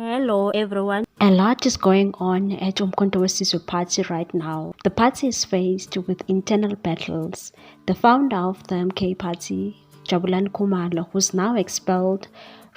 Hello everyone. A lot is going on at Umkhonto party right now. The party is faced with internal battles. The founder of the MK party, Jabulani Khumalo, who's now expelled,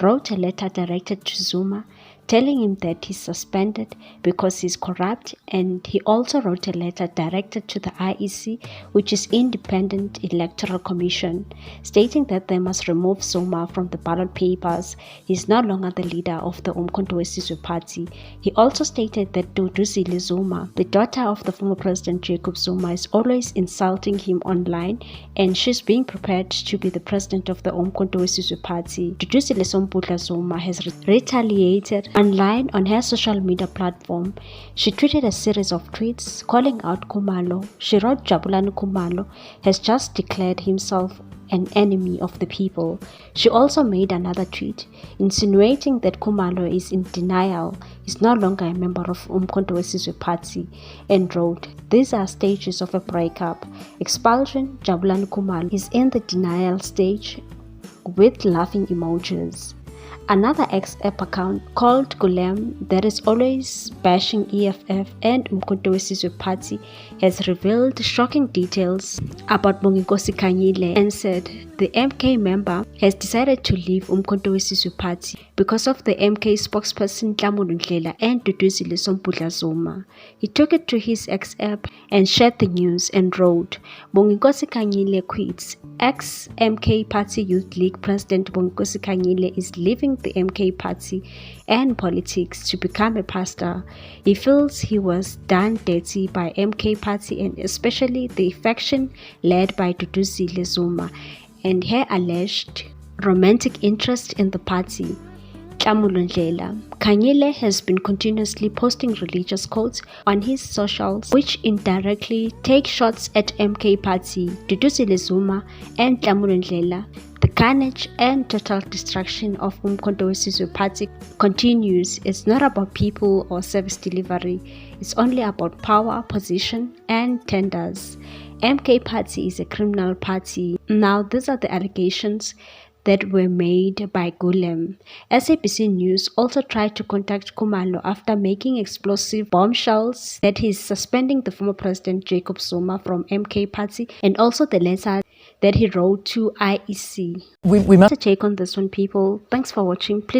wrote a letter directed to Zuma telling him that he's suspended because he's corrupt, and he also wrote a letter directed to the IEC, which is Independent Electoral Commission, stating that they must remove Zuma from the ballot papers. He's no longer the leader of the Umkhonto party. He also stated that Duduzile Zuma, the daughter of the former President Jacob Zuma, is always insulting him online, and she's being prepared to be the president of the Umkhonto party. Duduzile Zuma has retaliated online on her social media platform. She tweeted a series of tweets calling out Khumalo. She wrote, "Jabulani Khumalo has just declared himself an enemy of the people." She also made another tweet insinuating that Khumalo is in denial, is no longer a member of Umkhonto party, and wrote, "These are stages of a breakup. Expulsion, Jabulani Khumalo is in the denial stage," with laughing emojis. Another ex-app account called Gulem, that is always bashing EFF and Umkhonto party, has revealed shocking details about Khanyile and said the MK member has decided to leave Umkhonto party because of the MK spokesperson Ndlela and Duduzile Zuma. He took it to his ex-app and shared the news and wrote, Khanyile quits. Ex-MK Party Youth League President Khanyile is leaving the MK Party and politics to become a pastor. He feels he was done dirty by MK Party, and especially the faction led by Duduzile Zuma and her alleged romantic interest in the party. Ndlela. Khanyile has been continuously posting religious quotes on his socials, which indirectly take shots at MK Party, Duduzile Zuma, and Ndlela. The carnage and total destruction of Umkhonto party continues. It's not about people or service delivery. It's only about power, position, and tenders. MK Party is a criminal party. Now, these are the allegations that were made by Gulem. SABC News also tried to contact Khumalo after making explosive bombshells that he's suspending the former President Jacob Zuma from MK Party, and also the letter that he wrote to IEC. We must take on this one, people. Thanks for watching. Please